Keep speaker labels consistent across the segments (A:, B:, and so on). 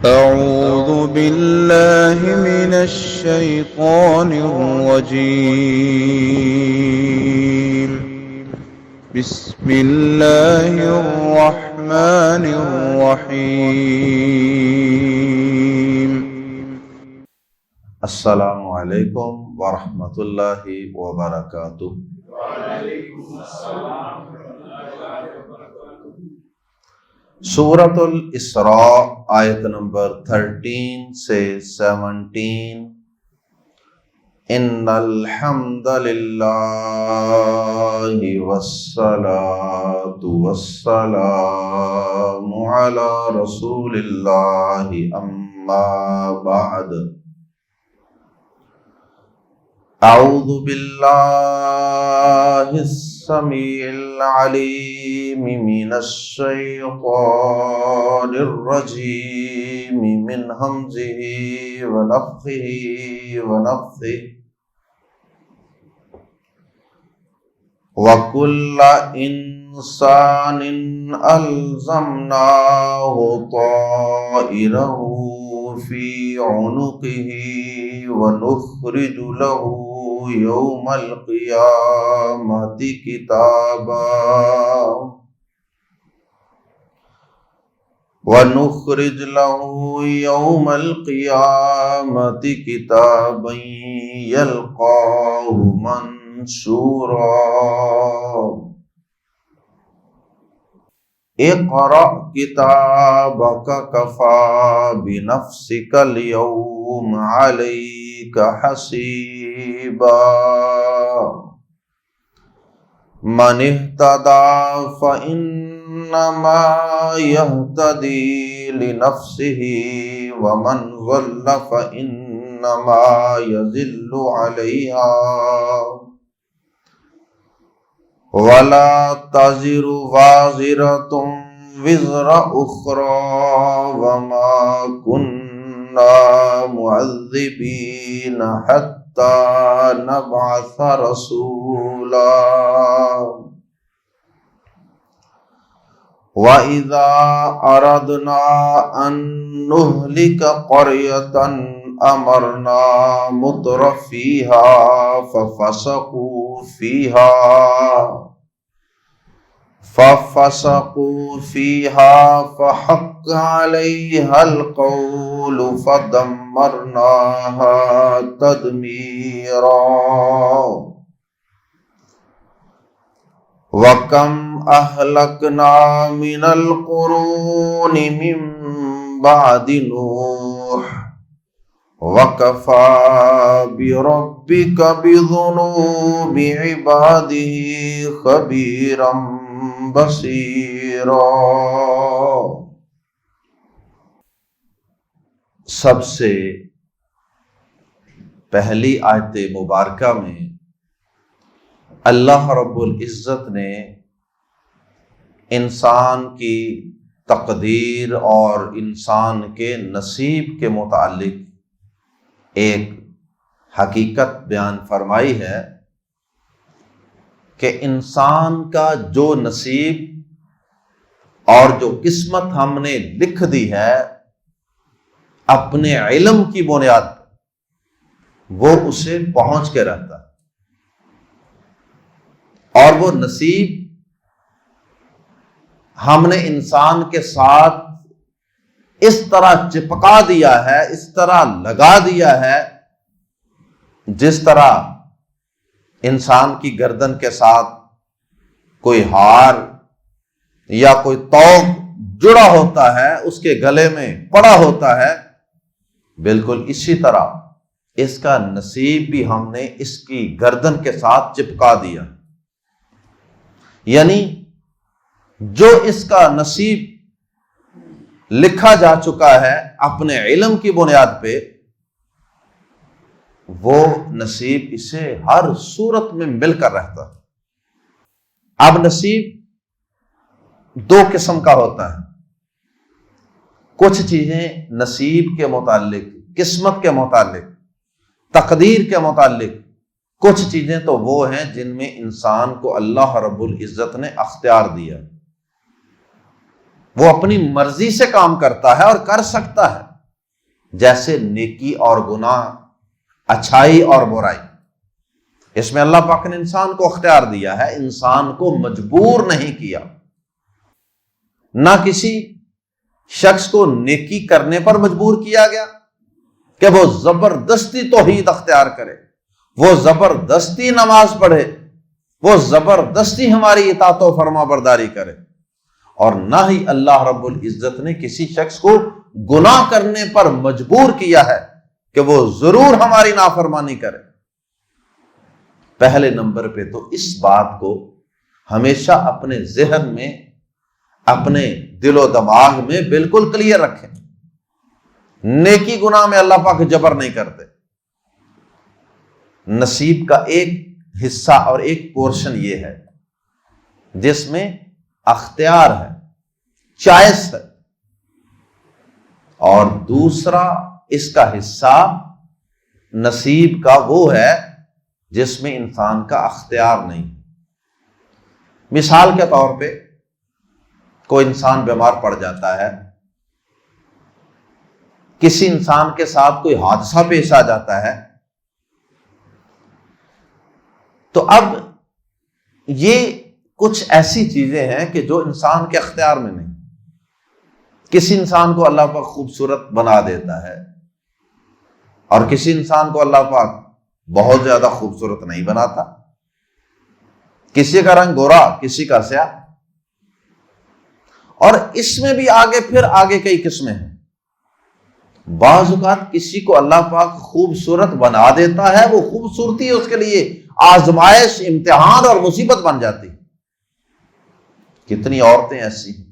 A: أعوذ بالله من الشيطان الرجيم. بسم الله الرحمن الرحيم.
B: السلام علیکم ورحمۃ اللہ وبرکاتہ۔ سورۃ الاسراء آیت نمبر 13 سے 17۔ ان الحمد للہ والصلاة والسلام علی رسول اللہ اما بعد۔ اعوذ باللہ السمیع العلیم من الشیطان الرجیم من ہمزہ ونفخہ ونفثہ۔ وَكُلَّ إِنسَانٍ أَلْزَمْنَاهُ طَائِرَهُ فِي عُنُقِهِ وَنُخْرِجُ لَهُ يَوْمَ الْقِيَامَةِ كِتَابًا يَلْقَاهُ منشورا۔ اقرأ کتابک کفی بنفسک اليوم علیک حسیبا۔ من اہتدی فإنما یہتدی لنفسہ ومن ضل فإنما یضل علیہا ولا تزر وازرة وزر أخرى وما كنا معذبين حتى نبعث رسولا۔ وإذا أردنا أن نهلك قرية أمرنا متر فيها ففسقوا فيها فحق عليها القول فدمرناها تدميرا۔ وكم أهلكنا من القرون من بعد نوح وَكَفَى بِرَبِّكَ بِذُنُوبِ عِبَادِهِ خَبِيرًا بَصِيرًا۔ سب سے پہلی آیت مبارکہ میں اللہ رب العزت نے انسان کی تقدیر اور انسان کے نصیب کے متعلق ایک حقیقت بیان فرمائی ہے کہ انسان کا جو نصیب اور جو قسمت ہم نے لکھ دی ہے اپنے علم کی بنیاد پر وہ اسے پہنچ کے رہتا ہے، اور وہ نصیب ہم نے انسان کے ساتھ اس طرح چپکا دیا ہے، اس طرح لگا دیا ہے جس طرح انسان کی گردن کے ساتھ کوئی ہار یا کوئی توق جڑا ہوتا ہے، اس کے گلے میں پڑا ہوتا ہے، بالکل اسی طرح اس کا نصیب بھی ہم نے اس کی گردن کے ساتھ چپکا دیا۔ یعنی جو اس کا نصیب لکھا جا چکا ہے اپنے علم کی بنیاد پہ، وہ نصیب اسے ہر صورت میں مل کر رہتا ہے۔ اب نصیب دو قسم کا ہوتا ہے، کچھ چیزیں نصیب کے متعلق، قسمت کے متعلق، تقدیر کے متعلق، کچھ چیزیں تو وہ ہیں جن میں انسان کو اللہ رب العزت نے اختیار دیا، وہ اپنی مرضی سے کام کرتا ہے اور کر سکتا ہے، جیسے نیکی اور گناہ، اچھائی اور برائی، اس میں اللہ پاک نے انسان کو اختیار دیا ہے، انسان کو مجبور نہیں کیا۔ نہ کسی شخص کو نیکی کرنے پر مجبور کیا گیا کہ وہ زبردستی توحید اختیار کرے، وہ زبردستی نماز پڑھے، وہ زبردستی ہماری اطاعت و فرما برداری کرے، اور نہ ہی اللہ رب العزت نے کسی شخص کو گناہ کرنے پر مجبور کیا ہے کہ وہ ضرور ہماری نافرمانی کرے۔ پہلے نمبر پہ تو اس بات کو ہمیشہ اپنے ذہن میں، اپنے دل و دماغ میں بالکل کلیئر رکھیں، نیکی گناہ میں اللہ پاک جبر نہیں کرتے۔ نصیب کا ایک حصہ اور ایک پورشن یہ ہے جس میں اختیار ہے، چوائس ہے، اور دوسرا اس کا حصہ نصیب کا وہ ہے جس میں انسان کا اختیار نہیں۔ مثال کے طور پہ کوئی انسان بیمار پڑ جاتا ہے، کسی انسان کے ساتھ کوئی حادثہ پیش آ جاتا ہے، تو اب یہ کچھ ایسی چیزیں ہیں کہ جو انسان کے اختیار میں نہیں۔ کسی انسان کو اللہ پاک خوبصورت بنا دیتا ہے، اور کسی انسان کو اللہ پاک بہت زیادہ خوبصورت نہیں بناتا، کسی کا رنگ گورا، کسی کا سیاہ، اور اس میں بھی آگے کئی قسمیں ہیں۔ بعض اوقات کسی کو اللہ پاک خوبصورت بنا دیتا ہے، وہ خوبصورتی اس کے لیے آزمائش، امتحان اور مصیبت بن جاتی۔ کتنی عورتیں ایسی ہیں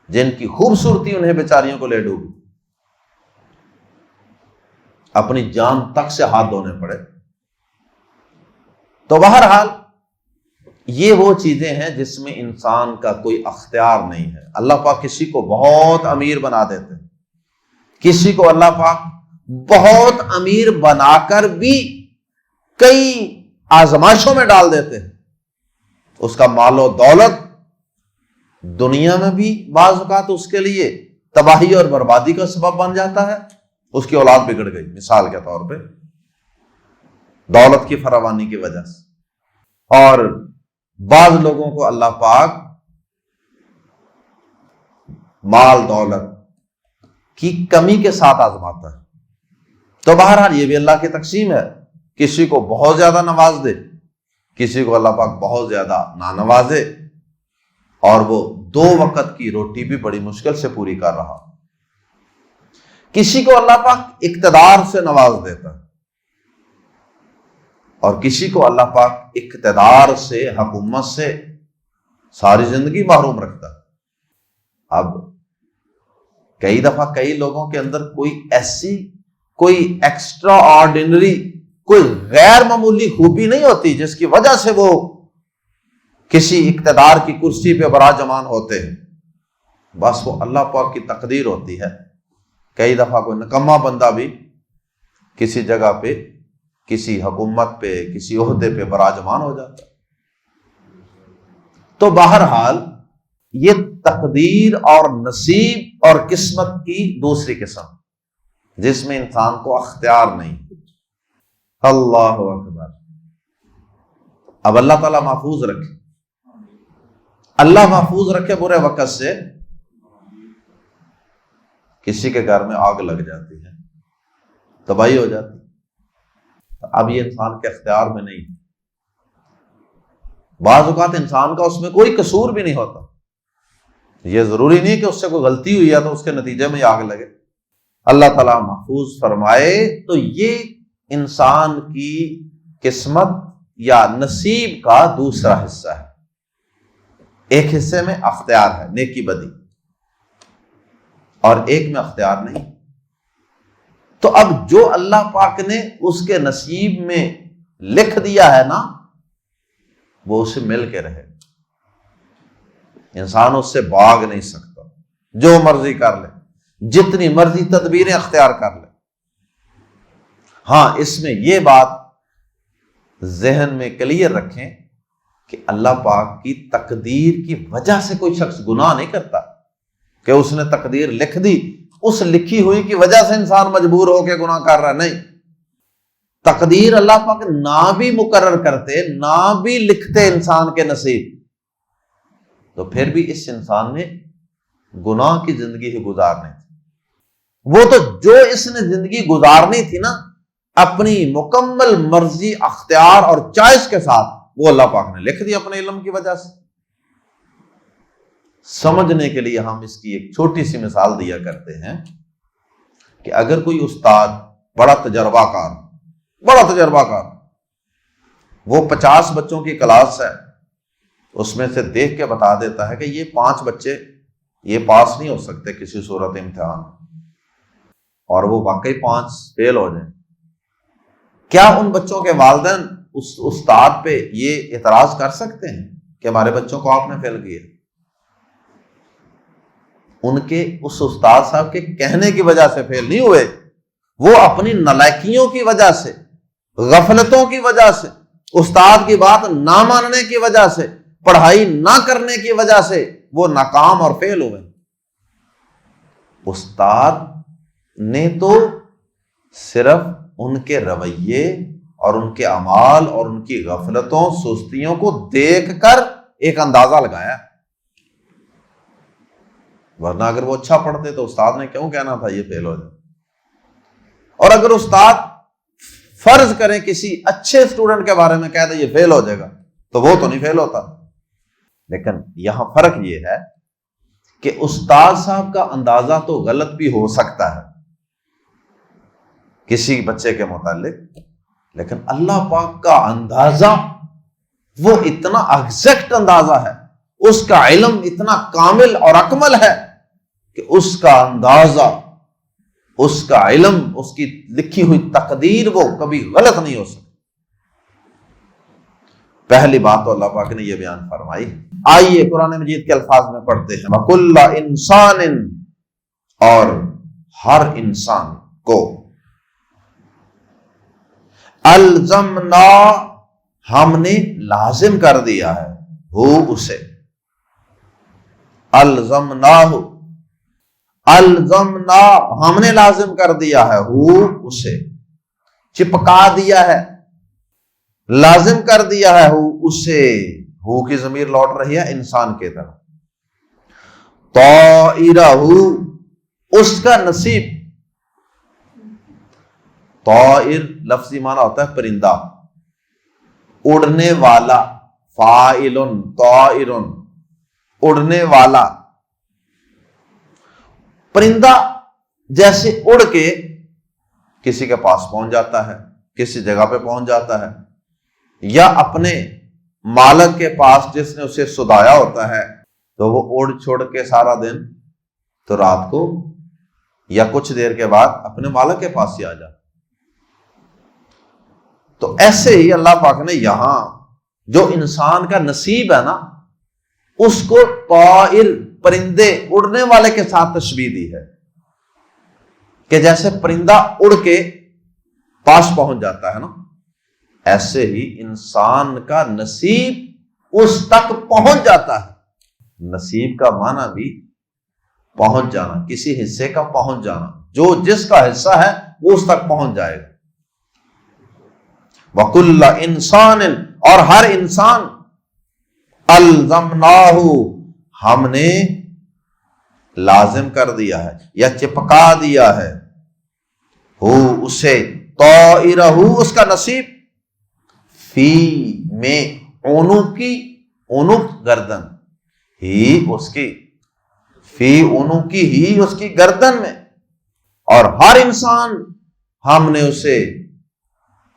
B: جن کی خوبصورتی انہیں بیچاریوں کو لے ڈوبی، اپنی جان تک سے ہاتھ دھونے پڑے۔ تو بہرحال یہ وہ چیزیں ہیں جس میں انسان کا کوئی اختیار نہیں ہے۔ اللہ پاک کسی کو بہت امیر بنا دیتے ہیں، کسی کو اللہ پاک بہت امیر بنا کر بھی کئی آزمائشوں میں ڈال دیتے ہیں۔ اس کا مال و دولت دنیا میں بھی بعض اوقات اس کے لیے تباہی اور بربادی کا سبب بن جاتا ہے، اس کی اولاد بگڑ گئی مثال کے طور پہ دولت کی فراوانی کی وجہ سے، اور بعض لوگوں کو اللہ پاک مال دولت کی کمی کے ساتھ آزماتا ہے۔ تو بہرحال یہ بھی اللہ کی تقسیم ہے، کسی کو بہت زیادہ نواز دے، کسی کو اللہ پاک بہت زیادہ نہ نوازے، اور وہ 2 وقت کی روٹی بھی بڑی مشکل سے پوری کر رہا۔ کسی کو اللہ پاک اقتدار سے نواز دیتا ہے، اور کسی کو اللہ پاک اقتدار سے، حکومت سے ساری زندگی محروم رکھتا ہے۔ اب کئی دفعہ کئی لوگوں کے اندر کوئی ایکسٹرا آرڈینری، کوئی غیر معمولی خوبی نہیں ہوتی جس کی وجہ سے وہ کسی اقتدار کی کرسی پہ براجمان ہوتے ہیں، بس وہ اللہ پاک کی تقدیر ہوتی ہے۔ کئی دفعہ کوئی نکما بندہ بھی کسی جگہ پہ، کسی حکومت پہ، کسی عہدے پہ براجمان ہو جاتا ہے۔ تو بہرحال یہ تقدیر اور نصیب اور قسمت کی دوسری قسم جس میں انسان کو اختیار نہیں۔ اللہ اکبر۔ اب اللہ تعالیٰ محفوظ رکھے، اللہ محفوظ رکھے برے وقت سے۔ کسی کے گھر میں آگ لگ جاتی ہے، تباہی ہو جاتی، اب یہ انسان کے اختیار میں نہیں۔ بعض اوقات انسان کا اس میں کوئی قصور بھی نہیں ہوتا، یہ ضروری نہیں کہ اس سے کوئی غلطی ہوئی ہے تو اس کے نتیجے میں آگ لگے۔ اللہ تعالیٰ محفوظ فرمائے تو یہ انسان کی قسمت یا نصیب کا دوسرا حصہ ہے۔ ایک حصے میں اختیار ہے، نیکی بدی، اور ایک میں اختیار نہیں۔ تو اب جو اللہ پاک نے اس کے نصیب میں لکھ دیا ہے نا، وہ اسے مل کے رہے، انسان اس سے بھاگ نہیں سکتا، جو مرضی کر لے، جتنی مرضی تدبیریں اختیار کر لے۔ ہاں اس میں یہ بات ذہن میں کلیئر رکھیں کہ اللہ پاک کی تقدیر کی وجہ سے کوئی شخص گناہ نہیں کرتا، کہ اس نے تقدیر لکھ دی، اس لکھی ہوئی کی وجہ سے انسان مجبور ہو کے گناہ کر رہا ہے، نہیں۔ تقدیر اللہ پاک نہ بھی مقرر کرتے، نہ بھی لکھتے انسان کے نصیب، تو پھر بھی اس انسان نے گناہ کی زندگی ہی گزارنی تھی۔ وہ تو جو اس نے زندگی گزارنی تھی نا، اپنی مکمل مرضی، اختیار اور چوائس کے ساتھ، وہ اللہ پاک نے لکھ دی اپنے علم کی وجہ سے۔ سمجھنے کے لیے ہم اس کی ایک چھوٹی سی مثال دیا کرتے ہیں کہ اگر کوئی استاد بڑا تجربہ کار، وہ 50 بچوں کی کلاس ہے، اس میں سے دیکھ کے بتا دیتا ہے کہ یہ 5 بچے یہ پاس نہیں ہو سکتے کسی صورت امتحان، اور وہ واقعی 5 فیل ہو جائیں، کیا ان بچوں کے والدین اس استاد پہ یہ اعتراض کر سکتے ہیں کہ ہمارے بچوں کو آپ نے فیل کیا؟ ان کے اس استاد صاحب کے کہنے کی وجہ سے فیل نہیں ہوئے، وہ اپنی نالائکیوں کی وجہ سے، غفلتوں کی وجہ سے، استاد کی بات نہ ماننے کی وجہ سے، پڑھائی نہ کرنے کی وجہ سے وہ ناکام اور فیل ہوئے۔ استاد نے تو صرف ان کے رویے اور ان کے اعمال اور ان کی غفلتوں، سستیوں کو دیکھ کر ایک اندازہ لگایا، ورنہ اگر وہ اچھا پڑھتے تو استاد نے کیوں کہنا تھا یہ فیل ہو جائے؟ اور اگر استاد فرض کریں کسی اچھے اسٹوڈنٹ کے بارے میں کہہ دے یہ فیل ہو جائے گا، تو وہ تو نہیں فیل ہوتا۔ لیکن یہاں فرق یہ ہے کہ استاد صاحب کا اندازہ تو غلط بھی ہو سکتا ہے کسی بچے کے متعلق، لیکن اللہ پاک کا اندازہ وہ اتنا ایگزیکٹ اندازہ ہے، اس کا علم اتنا کامل اور اکمل ہے کہ اس کا اندازہ، اس کا علم، اس کی لکھی ہوئی تقدیر وہ کبھی غلط نہیں ہو سکتی۔ پہلی بات تو اللہ پاک نے یہ بیان فرمائی۔ آئیے قرآن مجید کے الفاظ میں پڑھتے ہیں، وَكُلَّ إِنسَانٍ، اور ہر انسان کو، الزمنا، ہم نے لازم کر دیا ہے، ہو اسے، الزمناہ، الزمنا، ہم نے لازم کر دیا ہے، ہو اسے، چپکا دیا ہے، لازم کر دیا ہے، ہو اسے، ہو کی ضمیر لوٹ رہی ہے انسان کی طرف، طائرہ، اس کا نصیب، طائر لفظی معنی ہوتا ہے پرندہ، اڑنے والا، فاعل طائر، اڑنے والا، پرندہ جیسے اڑ کے کسی کے پاس پہنچ جاتا ہے، کسی جگہ پہ پہنچ جاتا ہے، یا اپنے مالک کے پاس جس نے اسے سدایا ہوتا ہے، تو وہ اڑ چھوڑ کے سارا دن تو رات کو یا کچھ دیر کے بعد اپنے مالک کے پاس ہی آ جاتا۔ تو ایسے ہی اللہ پاک نے یہاں جو انسان کا نصیب ہے نا، اس کو طائر، پرندے، اڑنے والے کے ساتھ تشبیہ دی ہے کہ جیسے پرندہ اڑ کے پاس پہنچ جاتا ہے نا، ایسے ہی انسان کا نصیب اس تک پہنچ جاتا ہے۔ نصیب کا معنی بھی پہنچ جانا، کسی حصے کا پہنچ جانا، جو جس کا حصہ ہے وہ اس تک پہنچ جائے گا۔ وَكُلَّ إِنسَانٍ، اور ہر انسان، الزمناہ، ہم نے لازم کر دیا ہے یا چپکا دیا ہے، ہو اسے، طائرہ، اس کا نصیب، فی میں، عنقی، عنق گردن، ہی اس کی، فی عنقی، ہی اس کی گردن میں، اور ہر انسان ہم نے اسے،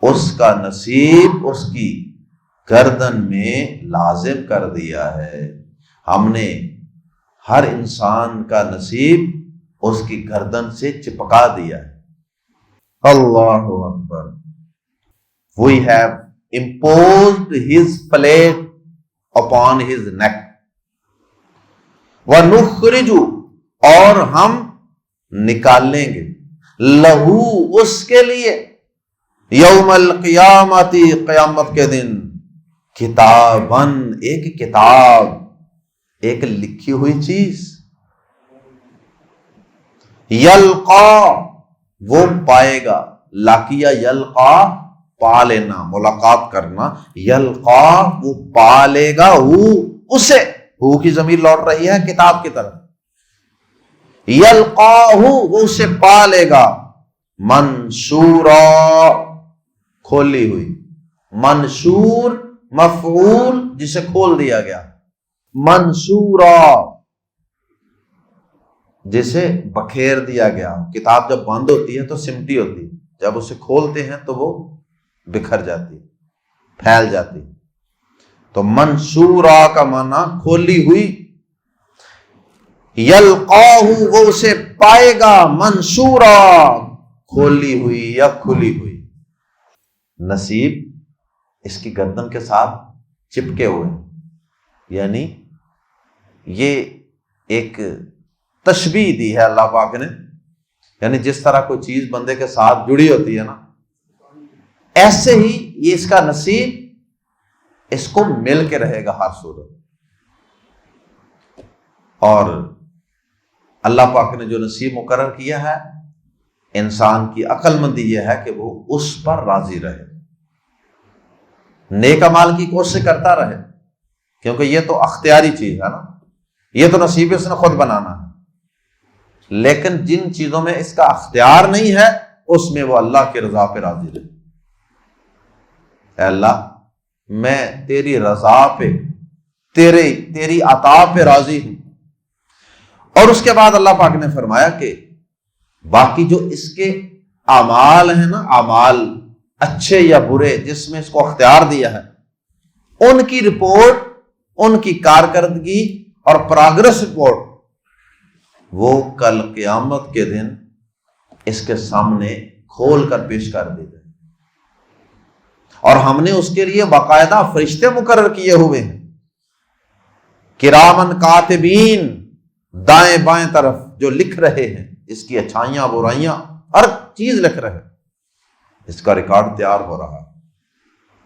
B: اس کا نصیب اس کی گردن میں لازم کر دیا ہے۔ ہم نے ہر انسان کا نصیب اس کی گردن سے چپکا دیا ہے۔ اللہ اکبر۔ We have imposed his plate upon his neck. وَنُخْرِجُ، اور ہم نکالیں گے، لہو، اس کے لیے، یوم القیامت، قیامت کے دن، کتاباً، ایک کتاب، ایک لکھی ہوئی چیز، یلقا وہ پائے گا، لاقیہ یلقا پا لینا، ملاقات کرنا، یلقا وہ پا لے گا، اسے، کی ضمیر لوٹ رہی ہے کتاب کی طرف، یلقاہ وہ اسے پا لے گا، منشورا کھولی ہوئی، منشور مفعول جسے کھول دیا گیا، منشورا جسے بکھیر دیا گیا۔ کتاب جب بند ہوتی ہے تو سمٹی ہوتی، جب اسے کھولتے ہیں تو وہ بکھر جاتی، پھیل جاتی۔ تو منشورا کا معنی کھولی ہوئی، یلقاہ وہ اسے پائے گا، منشورا کھولی ہوئی یا کھلی ہوئی۔ نصیب اس کی گردن کے ساتھ چپکے ہوئے، یعنی یہ ایک تشبیہ دی ہے اللہ پاک نے، یعنی جس طرح کوئی چیز بندے کے ساتھ جڑی ہوتی ہے نا، ایسے ہی یہ اس کا نصیب اس کو مل کے رہے گا ہر صورت۔ اور اللہ پاک نے جو نصیب مقرر کیا ہے، انسان کی عقل مندی یہ ہے کہ وہ اس پر راضی رہے، نیک اعمال کی کوشش کرتا رہے، کیونکہ یہ تو اختیاری چیز ہے نا، یہ تو نصیب اس نے خود بنانا ہے۔ لیکن جن چیزوں میں اس کا اختیار نہیں ہے، اس میں وہ اللہ کی رضا پہ راضی رہے۔ اے اللہ میں تیری رضا پہ، تیری عطا پہ راضی ہوں۔ اور اس کے بعد اللہ پاک نے فرمایا کہ باقی جو اس کے اعمال ہیں نا، اعمال اچھے یا برے جس میں اس کو اختیار دیا ہے، ان کی رپورٹ، ان کی کارکردگی اور پراگرس رپورٹ وہ کل قیامت کے دن اس کے سامنے کھول کر پیش کر دی جائے، اور ہم نے اس کے لیے باقاعدہ فرشتے مقرر کیے ہوئے ہیں، کرامن کاتبین، دائیں بائیں طرف جو لکھ رہے ہیں، اس کی اچھائیاں برائیاں ہر چیز لکھ رہے ہیں، اس کا ریکارڈ تیار ہو رہا ہے،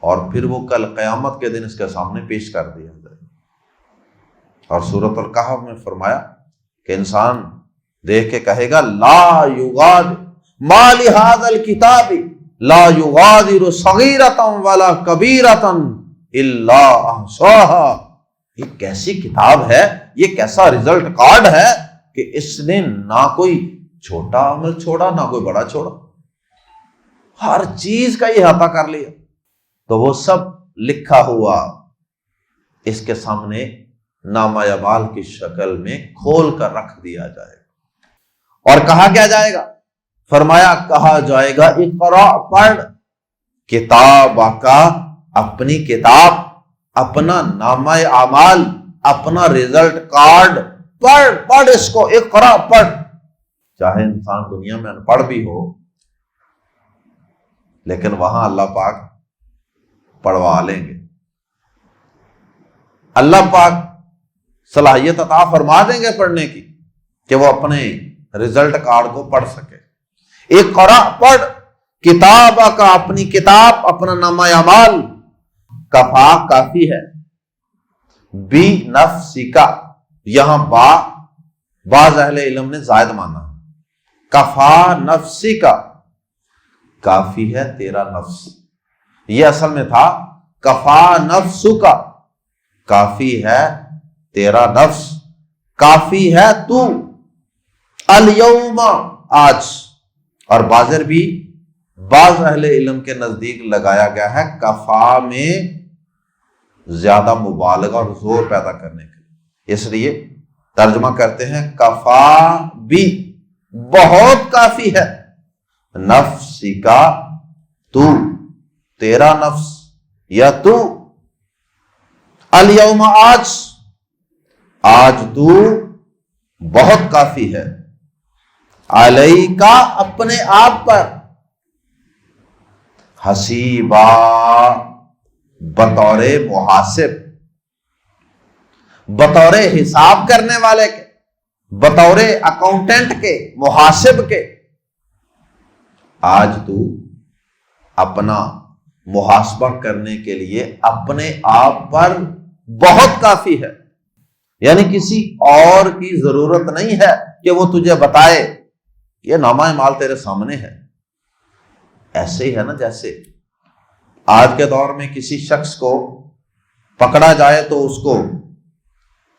B: اور پھر وہ کل قیامت کے دن اس کے سامنے پیش کر دیا جائے۔ اور سورۃ الکہف میں فرمایا کہ انسان دیکھ کے کہے گا، لا یغادر ما لہذا الکتاب لا یغادر صغیرۃ ولا کبیرۃ الا احصاها، یہ کیسی کتاب ہے، یہ کیسا رزلٹ کارڈ ہے کہ اس نے نہ کوئی چھوٹا عمل چھوڑا نہ کوئی بڑا چھوڑا، ہر چیز کا یہ احاطہ کر لیا۔ تو وہ سب لکھا ہوا اس کے سامنے نامہ اعمال کی شکل میں کھول کر رکھ دیا جائے گا۔ اور کہا کیا جائے گا؟ فرمایا کہا جائے گا، اقرا پڑھ کتاب کا، اپنی کتاب، اپنا نامہ اعمال، اپنا رزلٹ کارڈ پڑھ اس کو، اقرا پڑھ۔ چاہے انسان دنیا میں ان پڑھ بھی ہو، لیکن وہاں اللہ پاک پڑھوا لیں گے، اللہ پاک صلاحیت عطا فرما دیں گے پڑھنے کی، کہ وہ اپنے رزلٹ کارڈ کو پڑھ سکے۔ اقرا پڑھ کتاب کا، اپنی کتاب، اپنا نامہ اعمال، کفا کافی ہے، بی نفسک، یہاں بعض اہل علم نے زائد مانا، کفا نفسک، کافی ہے تیرا نفس، یہ اصل میں تھا کفا نفسک، کافی ہے تیرا نفس، کافی ہے تو، الیوم آج۔ اور بازر بھی بعض اہل علم کے نزدیک لگایا گیا ہے کفا میں زیادہ مبالغہ اور زور پیدا کرنے کے لیے، اس لیے ترجمہ کرتے ہیں کفا بھی، بہت کافی ہے، نفسی کا، تو، تیرا نفس یا تو، الیوم آج تو بہت کافی ہے، علیکا اپنے آپ پر، حسیبا بطور محاسب، بطور حساب کرنے والے کے، بطور اکاؤنٹنٹ کے، محاسب کے، آج تو اپنا محاسبہ کرنے کے لیے اپنے آپ پر بہت کافی ہے، یعنی کسی اور کی ضرورت نہیں ہے کہ وہ تجھے بتائے یہ نامہ اعمال تیرے سامنے ہے. ایسے ہی ہے نا جیسے آج کے دور میں کسی شخص کو پکڑا جائے تو اس کو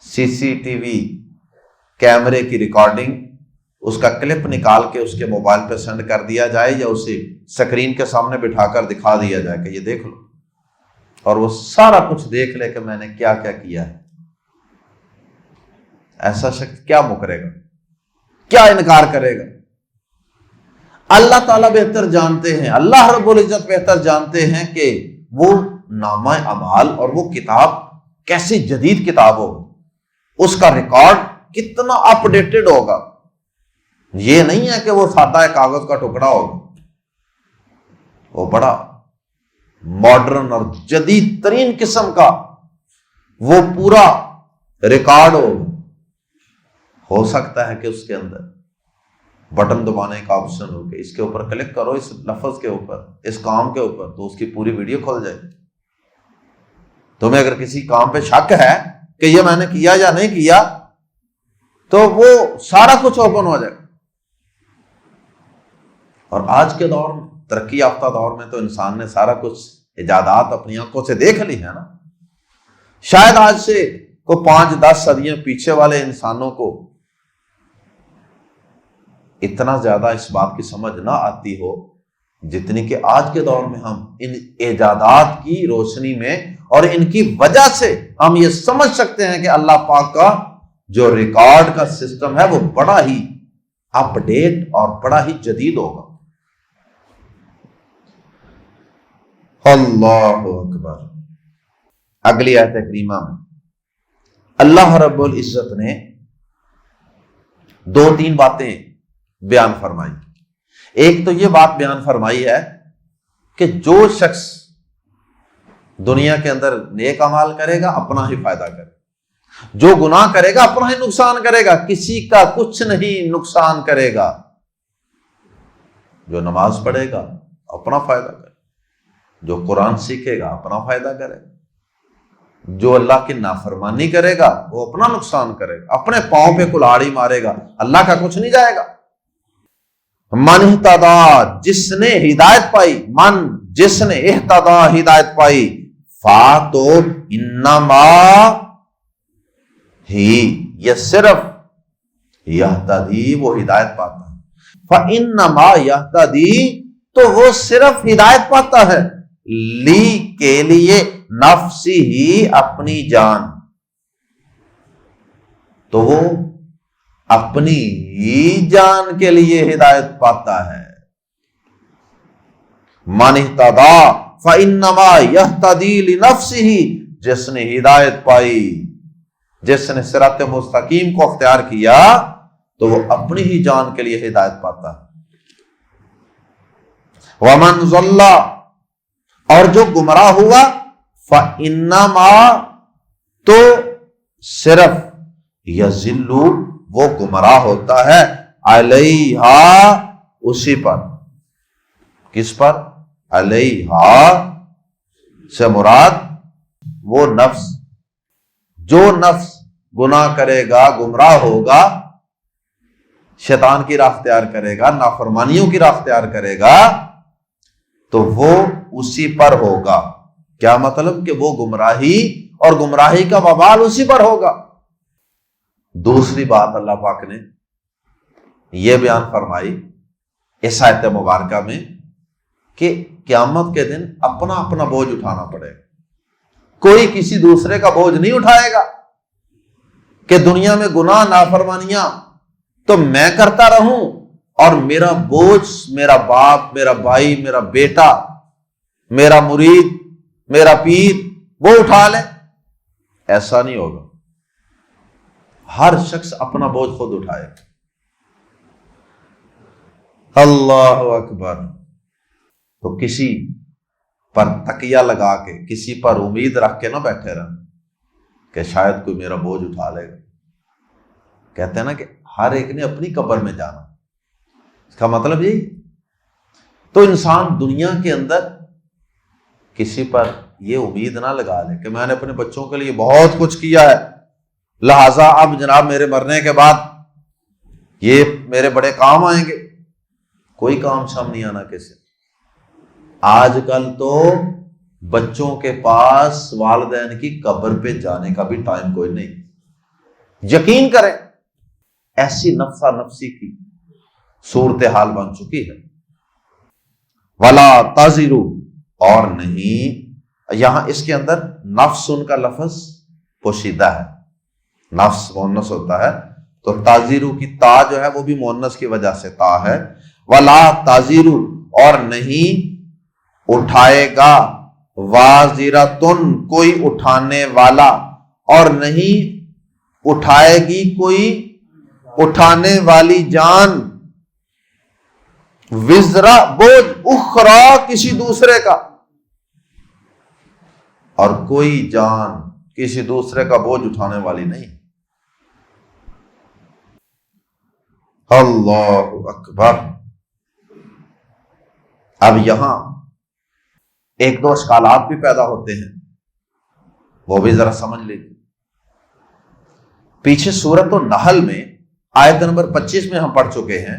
B: CCTV کیمرے کی ریکارڈنگ، اس کا کلپ نکال کے اس کے موبائل پہ سینڈ کر دیا جائے، یا اسے سکرین کے سامنے بٹھا کر دکھا دیا جائے کہ یہ دیکھ لو، اور وہ سارا کچھ دیکھ لے کہ میں نے کیا کیا کیا ہے. ایسا شخص کیا مکرے گا، کیا انکار کرے گا؟ اللہ تعالیٰ بہتر جانتے ہیں، اللہ رب العزت بہتر جانتے ہیں کہ وہ نامہ اعمال اور وہ کتاب کیسی جدید کتاب ہوگی، اس کا ریکارڈ کتنا اپ ڈیٹڈ ہوگا. یہ نہیں ہے کہ وہ سادہ کاغذ کا ٹکڑا ہوگا، وہ بڑا ماڈرن اور جدید ترین قسم کا وہ پورا ریکارڈ ہو سکتا ہے کہ اس کے اندر بٹن دبانے کا آپشن ہو کہ اس کے اوپر کلک کرو، اس لفظ کے اوپر، اس کام کے اوپر، تو اس کی پوری ویڈیو کھول جائے. تمہیں اگر کسی کام پہ شک ہے کہ یہ میں نے کیا یا نہیں کیا تو وہ سارا کچھ اوپن ہو جائے. اور آج کے دور میں، ترقی یافتہ دور میں، تو انسان نے سارا کچھ ایجادات اپنی آنکھوں سے دیکھ لی ہے نا. شاید آج سے کو 5-10 صدیاں پیچھے والے انسانوں کو اتنا زیادہ اس بات کی سمجھ نہ آتی ہو جتنی کہ آج کے دور میں ہم ان ایجادات کی روشنی میں اور ان کی وجہ سے ہم یہ سمجھ سکتے ہیں کہ اللہ پاک کا جو ریکارڈ کا سسٹم ہے وہ بڑا ہی اپ ڈیٹ اور بڑا ہی جدید ہوگا. اللہ اکبر. اگلی آیت کریمہ میں اللہ رب العزت نے 2-3 باتیں بیان فرمائی. ایک تو یہ بات بیان فرمائی ہے کہ جو شخص دنیا کے اندر نیک اعمال کرے گا اپنا ہی فائدہ کرے، جو گناہ کرے گا اپنا ہی نقصان کرے گا، کسی کا کچھ نہیں نقصان کرے گا. جو نماز پڑھے گا اپنا فائدہ کرے، جو قرآن سیکھے گا اپنا فائدہ کرے گا، جو اللہ کی نافرمانی کرے گا وہ اپنا نقصان کرے گا، اپنے پاؤں پہ کلہاڑی مارے گا، اللہ کا کچھ نہیں جائے گا. من اہتدی، جس نے ہدایت پائی، من جس نے اہتدی ہدایت پائی، فا تو انما ہی، یہ صرف یہتدی وہ ہدایت پاتا ہے، فانما یہتدی تو وہ صرف ہدایت پاتا ہے، لی کے لیے، نفسی ہی اپنی جان، تو وہ اپنی ہی جان کے لیے ہدایت پاتا ہے. من اہتدی فانما یہتدی لنفسہ، جس نے ہدایت پائی، جس نے صراط مستقیم کو اختیار کیا تو وہ اپنی ہی جان کے لیے ہدایت پاتا ہے. ومن ضل، اور جو گمراہ ہوا، فانما تو صرف یضل، وہ گمراہ ہوتا ہے، علیہا اسی پر. کس پر؟ علیہا سے مراد وہ نفس، جو نفس گناہ کرے گا، گمراہ ہوگا، شیطان کی راہ اختیار کرے گا، نافرمانیوں کی راہ اختیار کرے گا، تو وہ اسی پر ہوگا. کیا مطلب؟ کہ وہ گمراہی اور گمراہی کا وبال اسی پر ہوگا. دوسری بات اللہ پاک نے یہ بیان فرمائی اس آیت مبارکہ میں کہ قیامت کے دن اپنا اپنا بوجھ اٹھانا پڑے گا. کوئی کسی دوسرے کا بوجھ نہیں اٹھائے گا کہ دنیا میں گناہ نافرمانیاں تو میں کرتا رہوں اور میرا بوجھ میرا باپ، میرا بھائی، میرا بیٹا، میرا مرید، میرا پیر وہ اٹھا لے. ایسا نہیں ہوگا. ہر شخص اپنا بوجھ خود اٹھائے. اللہ اکبر. تو کسی پر تکیہ لگا کے، کسی پر امید رکھ کے نہ بیٹھے رہنا کہ شاید کوئی میرا بوجھ اٹھا لے گا. کہتے ہیں نا کہ ہر ایک نے اپنی قبر میں جانا. اس کا مطلب یہ تو انسان دنیا کے اندر کسی پر یہ امید نہ لگا لے کہ میں نے اپنے بچوں کے لیے بہت کچھ کیا ہے، لہذا اب جناب میرے مرنے کے بعد یہ میرے بڑے کام آئیں گے. کوئی کام شام نہیں آنا کسی. آج کل تو بچوں کے پاس والدین کی قبر پہ جانے کا بھی ٹائم کوئی نہیں. یقین کریں ایسی نفسا نفسی کی صورتحال بن چکی ہے. ولا تزرو، اور نہیں، یہاں اس کے اندر نفس ان کا لفظ پوشیدہ ہے. نفس مؤنث ہوتا ہے تو تازیرو کی تا جو ہے وہ بھی مؤنث کی وجہ سے تا ہے. ولا تازیرو، اور نہیں اٹھائے گا، وازرتن، کوئی اٹھانے والا، اور نہیں اٹھائے گی کوئی اٹھانے والی جان، وزرا، بوجھ، اخرا، کسی دوسرے کا، اور کوئی جان کسی دوسرے کا بوجھ اٹھانے والی نہیں. اللہ اکبر. اب یہاں ایک دو اشکالات بھی پیدا ہوتے ہیں، وہ بھی ذرا سمجھ لیجیے. پیچھے سورۃ النحل میں آیت نمبر 25 میں ہم پڑھ چکے ہیں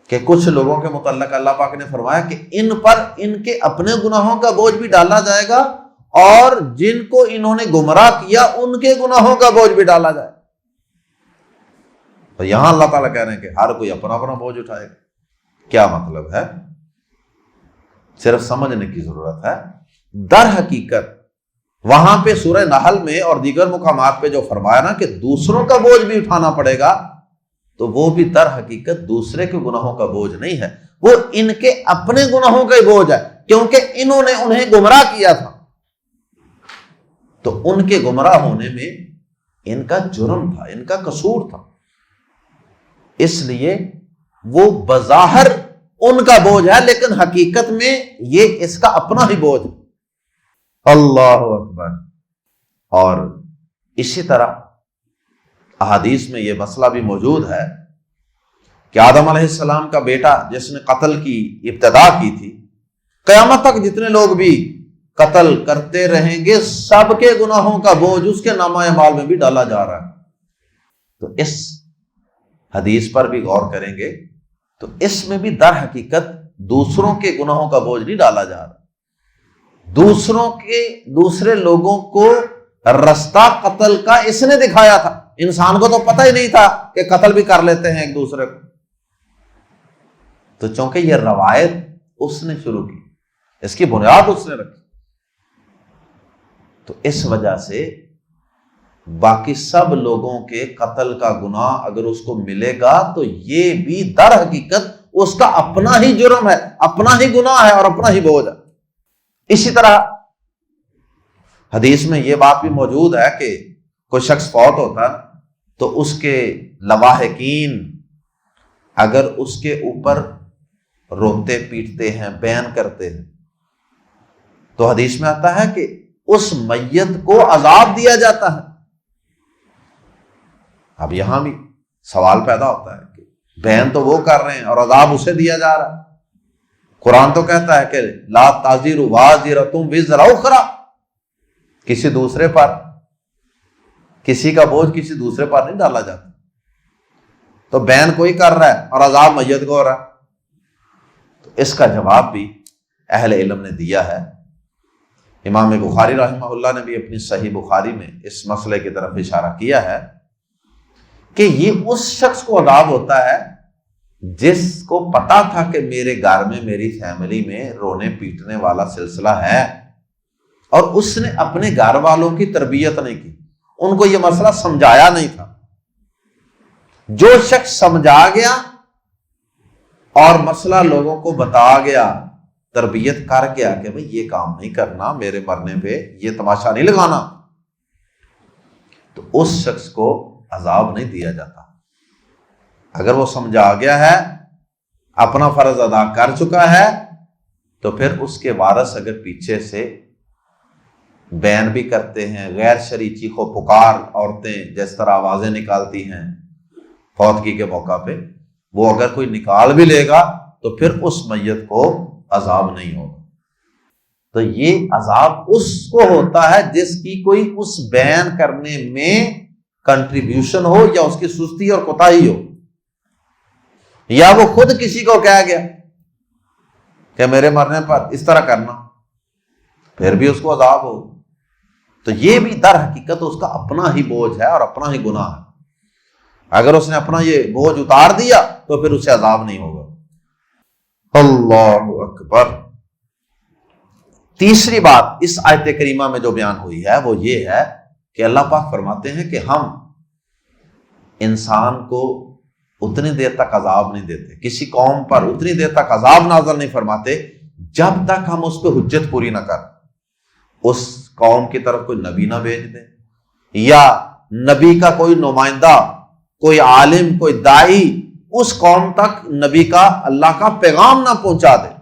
B: کہ کچھ لوگوں کے متعلق اللہ پاک نے فرمایا کہ ان پر ان کے اپنے گناہوں کا بوجھ بھی ڈالا جائے گا اور جن کو انہوں نے گمراہ کیا ان کے گناہوں کا بوجھ بھی ڈالا جائے. تو یہاں اللہ تعالیٰ کہہ رہے ہیں کہ ہر کوئی اپنا اپنا بوجھ اٹھائے گا. کیا مطلب ہے؟ صرف سمجھنے کی ضرورت ہے. در حقیقت وہاں پہ سورہ نحل میں اور دیگر مقامات پہ جو فرمایا نا کہ دوسروں کا بوجھ بھی اٹھانا پڑے گا، تو وہ بھی در حقیقت دوسرے کے گناہوں کا بوجھ نہیں ہے، وہ ان کے اپنے گناہوں کا ہی بوجھ ہے، کیونکہ انہوں نے انہیں گمراہ کیا تھا. تو ان کے گمراہ ہونے میں ان کا جرم تھا، ان کا قصور تھا، اس لیے وہ بظاہر ان کا بوجھ ہے لیکن حقیقت میں یہ اس کا اپنا ہی بوجھ ہے. اللہ اکبر. اور اسی طرح احادیث میں یہ مسئلہ بھی موجود ہے کہ آدم علیہ السلام کا بیٹا جس نے قتل کی ابتدا کی تھی، قیامت تک جتنے لوگ بھی قتل کرتے رہیں گے سب کے گناہوں کا بوجھ اس کے نامہ اعمال میں بھی ڈالا جا رہا ہے. تو اس حدیث پر بھی غور کریں گے تو اس میں بھی در حقیقت دوسروں کے گناہوں کا بوجھ نہیں ڈالا جا رہا. دوسرے لوگوں کو رستہ قتل کا اس نے دکھایا تھا. انسان کو تو پتہ ہی نہیں تھا کہ قتل بھی کر لیتے ہیں ایک دوسرے کو. تو چونکہ یہ روایت اس نے شروع کی، اس کی بنیاد اس نے رکھی، تو اس وجہ سے باقی سب لوگوں کے قتل کا گناہ اگر اس کو ملے گا تو یہ بھی در حقیقت اس کا اپنا ہی جرم ہے، اپنا ہی گناہ ہے اور اپنا ہی بوجھ ہے. اسی طرح حدیث میں یہ بات بھی موجود ہے کہ کوئی شخص فوت ہوتا تو اس کے لواحقین اگر اس کے اوپر روتے پیٹتے ہیں، بیان کرتے ہیں، تو حدیث میں آتا ہے کہ اس میت کو عذاب دیا جاتا ہے. اب یہاں بھی سوال پیدا ہوتا ہے کہ بیان تو وہ کر رہے ہیں اور عذاب اسے دیا جا رہا ہے. قرآن تو کہتا ہے کہ لا تازر وازرۃ وزر اخرى، کسی دوسرے پر کسی کا بوجھ کسی دوسرے پر نہیں ڈالا جاتا. تو بیان کوئی کر رہا ہے اور عذاب میت کو ہو رہا ہے. تو اس کا جواب بھی اہل علم نے دیا ہے. امام بخاری رحمہ اللہ نے بھی اپنی صحیح بخاری میں اس مسئلے کی طرف اشارہ کیا ہے کہ یہ اس شخص کو عذاب ہوتا ہے جس کو پتا تھا کہ میرے گھر میں، میری فیملی میں رونے پیٹنے والا سلسلہ ہے اور اس نے اپنے گھر والوں کی تربیت نہیں کی، ان کو یہ مسئلہ سمجھایا نہیں تھا. جو شخص سمجھا گیا اور مسئلہ لوگوں کو بتا گیا، تربیت کر گیا کہ بھئی یہ کام نہیں کرنا، میرے مرنے پہ یہ تماشا نہیں لگانا، تو اس شخص کو عذاب نہیں دیا جاتا. اگر وہ سمجھا گیا ہے، اپنا فرض ادا کر چکا ہے، تو پھر اس کے وارث اگر پیچھے سے بیان بھی کرتے ہیں، غیر شرعی چیخ و پکار عورتیں جس طرح آوازیں نکالتی ہیں فوتگی کے موقع پہ، وہ اگر کوئی نکال بھی لے گا تو پھر اس میت کو عذاب نہیں ہوگا. تو یہ عذاب اس کو ہوتا ہے جس کی کوئی اس بیان کرنے میں کنٹریبیوشن ہو یا اس کی سستی اور کوتاہی ہو. یا وہ خود کسی کو کہہ گیا کہ میرے مرنے پر اس طرح کرنا، پھر بھی اس کو عذاب ہو، تو یہ بھی در حقیقت اس کا اپنا ہی بوجھ ہے اور اپنا ہی گناہ ہے۔ اگر اس نے اپنا یہ بوجھ اتار دیا تو پھر اسے عذاب نہیں ہوگا۔ اللہ اکبر۔ تیسری بات اس آیت کریمہ میں جو بیان ہوئی ہے وہ یہ ہے کہ اللہ پاک فرماتے ہیں کہ ہم انسان کو اتنی دیر تک عذاب نہیں دیتے، کسی قوم پر اتنی دیر تک عذاب نازل نہیں فرماتے جب تک ہم اس پہ حجت پوری نہ کریں، اس قوم کی طرف کوئی نبی نہ بھیج دیں، یا نبی کا کوئی نمائندہ، کوئی عالم، کوئی داعی اس قوم تک نبی کا، اللہ کا پیغام نہ پہنچا دے۔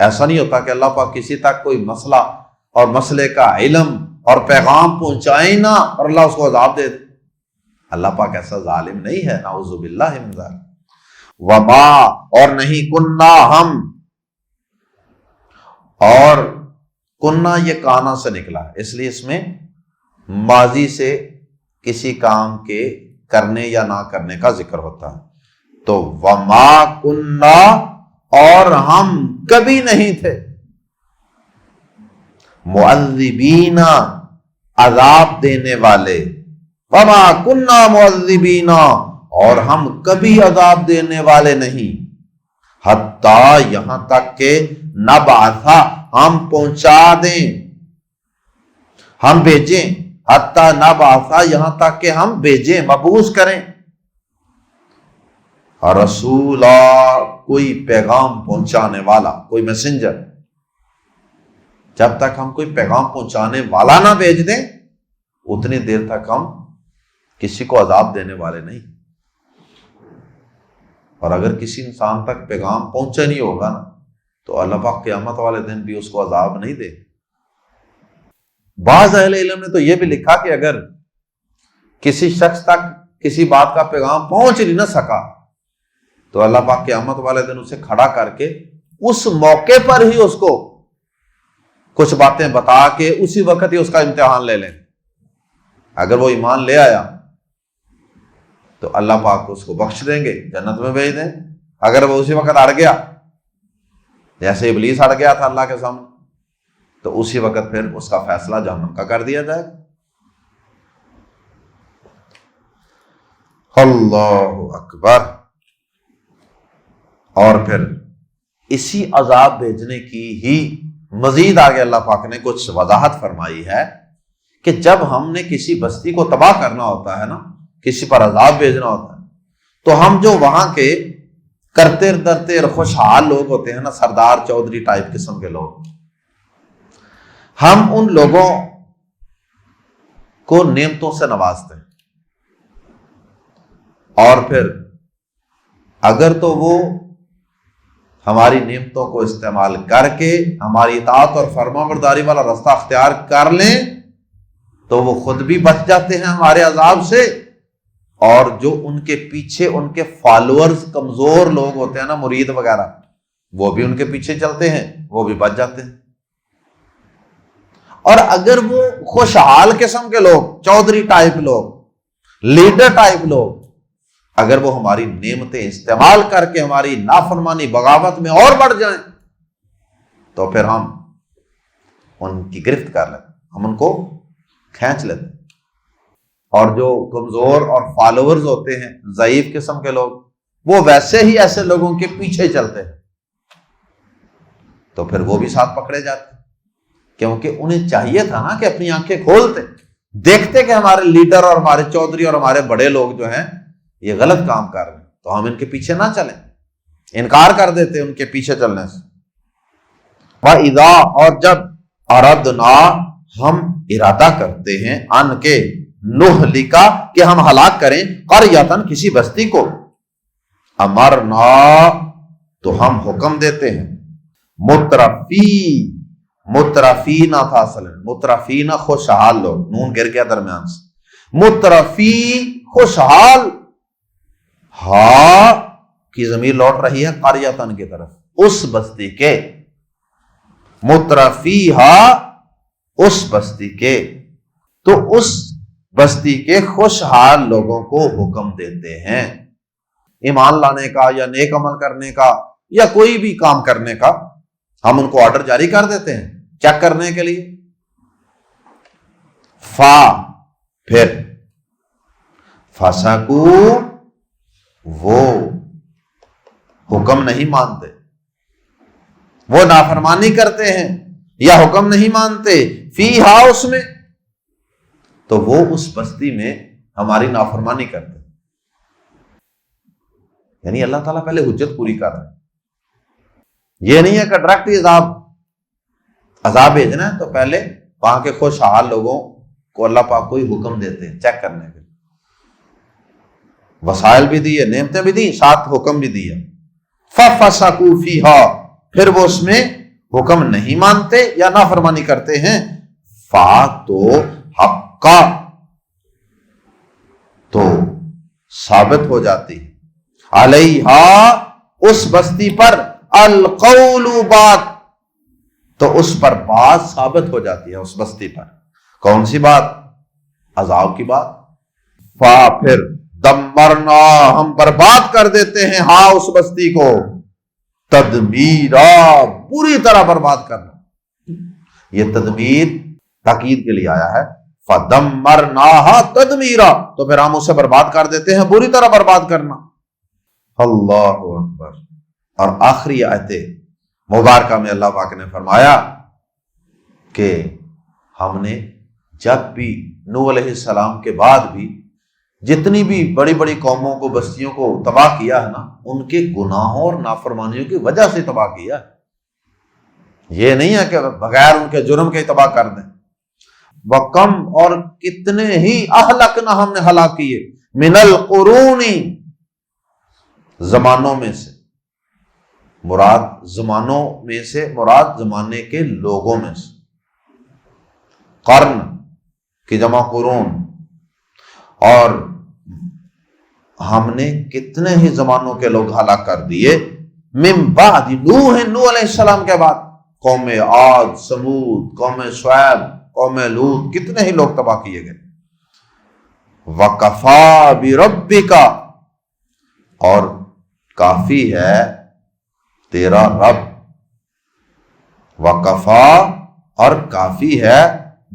B: ایسا نہیں ہوتا کہ اللہ پاک کسی تک کوئی مسئلہ اور مسئلے کا علم اور پیغام پہنچائے نہ اور اللہ اس کو عذاب دے دے۔ اللہ پاک ایسا ظالم نہیں ہے، نعوذ باللہ من ذالک۔ وما، اور نہیں، کننا، ہم، اور کننا یہ کانا سے نکلا، اس لیے اس میں ماضی سے کسی کام کے کرنے یا نہ کرنے کا ذکر ہوتا ہے۔ تو وما کننا، اور ہم کبھی نہیں تھے، معذبین، عذاب دینے والے، وما کننا معذبین، اور ہم کبھی عذاب دینے والے نہیں، حتی، یہاں تک کہ نبعث، ہم پہنچا دیں، ہم بھیجیں، حتی نبعث، یہاں تک کہ ہم بھیجیں، مبعوث کریں، رسولا، کوئی پیغام پہنچانے والا، کوئی میسنجر۔ جب تک ہم کوئی پیغام پہنچانے والا نہ بھیج دیں اتنی دیر تک ہم کسی کو عذاب دینے والے نہیں۔ اور اگر کسی انسان تک پیغام پہنچا نہیں ہوگا نا تو اللہ پاک قیامت والے دن بھی اس کو عذاب نہیں دے۔ بعض اہل علم نے تو یہ بھی لکھا کہ اگر کسی شخص تک کسی بات کا پیغام پہنچ نہیں نہ سکا تو اللہ پاک قیامت والے دن اسے کھڑا کر کے اس موقع پر ہی اس کو کچھ باتیں بتا کے اسی وقت ہی اس کا امتحان لے لیں۔ اگر وہ ایمان لے آیا تو اللہ پاک اس کو بخش دیں گے، جنت میں بھیج دیں۔ اگر وہ اسی وقت اڑ گیا، جیسے ابلیس اڑ گیا تھا اللہ کے سامنے، تو اسی وقت پھر اس کا فیصلہ جہنم کا کر دیا جائے۔ اللہ اکبر۔ اور پھر اسی عذاب بھیجنے کی ہی مزید آگے اللہ پاک نے کچھ وضاحت فرمائی ہے کہ جب ہم نے کسی بستی کو تباہ کرنا ہوتا ہے نا، کسی پر عذاب بھیجنا ہوتا ہے، تو ہم جو وہاں کے کرتے درتے اور خوشحال لوگ ہوتے ہیں نا، سردار چودھری ٹائپ قسم کے لوگ، ہم ان لوگوں کو نعمتوں سے نوازتے ہیں، اور پھر اگر تو وہ ہماری نعمتوں کو استعمال کر کے ہماری اطاعت اور فرمانبرداری والا راستہ اختیار کر لیں تو وہ خود بھی بچ جاتے ہیں ہمارے عذاب سے، اور جو ان کے پیچھے ان کے فالوورز کمزور لوگ ہوتے ہیں نا، مرید وغیرہ، وہ بھی ان کے پیچھے چلتے ہیں، وہ بھی بچ جاتے ہیں۔ اور اگر وہ خوشحال قسم کے لوگ، چودھری ٹائپ لوگ، لیڈر ٹائپ لوگ، اگر وہ ہماری نعمتیں استعمال کر کے ہماری نافرمانی بغاوت میں اور بڑھ جائیں تو پھر ہم ان کی گرفت کر لیتے، ہم ان کو کھینچ لیتے۔ اور جو کمزور اور فالوورز ہوتے ہیں، ضعیف قسم کے لوگ، وہ ویسے ہی ایسے لوگوں کے پیچھے چلتے ہیں، تو پھر وہ بھی ساتھ پکڑے جاتے، کیونکہ انہیں چاہیے تھا نا کہ اپنی آنکھیں کھولتے، دیکھتے کہ ہمارے لیڈر اور ہمارے چودھری اور ہمارے بڑے لوگ جو ہیں یہ غلط کام کر رہے ہیں، تو ہم ان کے پیچھے نہ چلیں، انکار کر دیتے ان کے پیچھے چلنے سے۔ وَإِذَا، اور جب اردنا، ہم ارادہ کرتے ہیں، ان کے نہلکا، کہ ہم ہلاک کریں، قریۃً، کسی بستی کو، امرنا، تو ہم حکم دیتے ہیں، مترفین تھا اصل، مترفین خوشحال لوگ، نون گر گیا درمیان سے، مترفی خوشحال، ہاں کی ضمیر لوٹ رہی ہے قریۃً کی طرف، اس بستی کے، مترفیہا، اس بستی کے، تو اس بستی کے خوشحال لوگوں کو حکم دیتے ہیں ایمان لانے کا یا نیک عمل کرنے کا یا کوئی بھی کام کرنے کا، ہم ان کو آرڈر جاری کر دیتے ہیں چیک کرنے کے لیے۔ پھر فسقو، وہ حکم نہیں مانتے، وہ نافرمانی کرتے ہیں یا حکم نہیں مانتے، فیہا، اس میں، تو وہ اس بستی میں ہماری نافرمانی کرتے، یعنی اللہ تعالیٰ پہلے حجت پوری کر رہے ہیں۔ یہ نہیں ہے کہ ڈائریکٹ عذاب بھیجنا ہے تو پہلے وہاں کے خوشحال لوگوں کو اللہ پاک کوئی حکم دیتے ہیں چیک کرنے کے، وسائل بھی دیے، نعمتیں بھی دی، ساتھ حکم بھی دیا۔ فَفَسَقُوا فِيهَا، پھر وہ اس میں حکم نہیں مانتے یا نافرمانی کرتے ہیں۔ فَاتُوا حَقًّا، تو ثابت ہو جاتی علیہا، اس بستی پر، القول، بات، تو اس پر بات ثابت ہو جاتی ہے اس بستی پر۔ کون سی بات؟ عذاب کی بات۔ پھر دمرنا، ہم برباد کر دیتے ہیں، ہاں اس بستی کو، تدمیرا، پوری طرح برباد کرنا۔ یہ تدمیر تاکید کے لیے آیا ہے، فدمرناها تدمیرا، تو پھر ہم اسے برباد کر دیتے ہیں، پوری طرح برباد کرنا۔ اللہ اکبر۔ اور آخری آیت مبارکہ میں اللہ پاک نے فرمایا کہ ہم نے جب بھی نوح علیہ السلام کے بعد بھی جتنی بھی بڑی بڑی قوموں کو، بستیوں کو تباہ کیا ہے نا، ان کے گناہوں اور نافرمانیوں کی وجہ سے تباہ کیا ہے۔ یہ نہیں ہے کہ بغیر ان کے جرم کے تباہ کر دیں۔ وَكَمْ، اور کتنے ہی اہلکنا، ہم نے ہلاک کیے، من القرون، زمانوں میں سے، مراد زمانوں میں سے مراد زمانے کے لوگوں میں سے، قرن کی جمع قرون، اور ہم نے کتنے ہی زمانوں کے لوگ ہلاک کر دیے، من بعد نوح، نوح علیہ السلام کے بعد، قوم عاد، سمود، قوم شعیب، قوم لوط، کتنے ہی لوگ تباہ کیے گئے۔ وَكَفَى بِرَبِّكَ، اور کافی ہے تیرا رب، وَكَفَى، اور کافی ہے،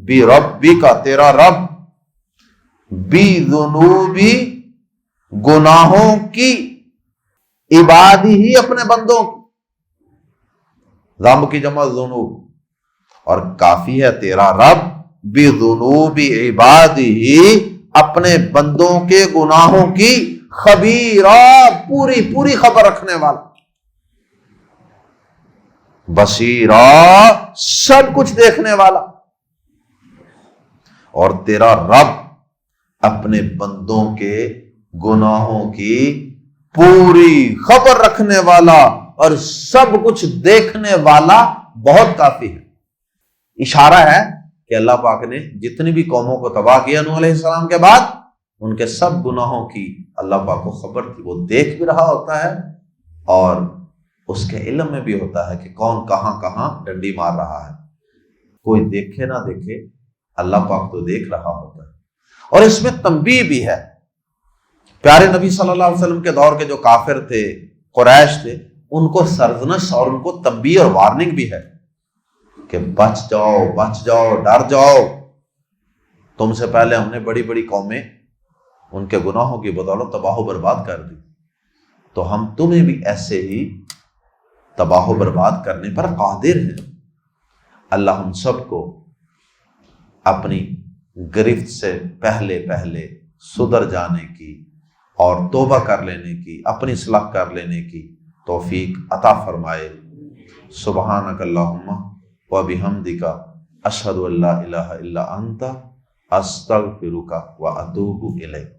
B: بِرَبِّكَ، تیرا رب، بِذُنُوبِ، گناہوں کی، عبادی ہی، اپنے بندوں کی، ذنب کی جمع ذنوب، اور کافی ہے تیرا رب، بِذُنُوبِ عبادی، اپنے بندوں کے گناہوں کی، خبیرہ، پوری پوری خبر رکھنے والا، بصیرہ، سب کچھ دیکھنے والا، اور تیرا رب اپنے بندوں کے گناہوں کی پوری خبر رکھنے والا اور سب کچھ دیکھنے والا، بہت کافی ہے۔ اشارہ ہے کہ اللہ پاک نے جتنی بھی قوموں کو تباہ کیا نوح علیہ السلام کے بعد، ان کے سب گناہوں کی اللہ پاک کو خبر تھی، وہ دیکھ بھی رہا ہوتا ہے اور اس کے علم میں بھی ہوتا ہے کہ کون کہاں کہاں ڈنڈی مار رہا ہے۔ کوئی دیکھے نہ دیکھے، اللہ پاک تو دیکھ رہا ہوتا ہے۔ اور اس میں تنبیہ بھی ہے، پیارے نبی صلی اللہ علیہ وسلم کے دور کے جو کافر تھے، قریش تھے، ان کو سرزنش اور ان کو تنبیہ اور وارننگ بھی ہے کہ بچ جاؤ، بچ جاؤ، ڈر جاؤ، تم سے پہلے ہم نے بڑی بڑی قومیں ان کے گناہوں کی بدولت تباہ و برباد کر دی، تو ہم تمہیں بھی ایسے ہی تباہ و برباد کرنے پر قادر ہیں۔ اللہ ہم سب کو اپنی گرفت سے پہلے پہلے سدھر جانے کی اور توبہ کر لینے کی، اپنی اصلاح کر لینے کی توفیق عطا فرمائے۔ سبحانک اللہم وبحمدک، اشہد ان لا الہ الا انت، استغفرک واتوب الیک۔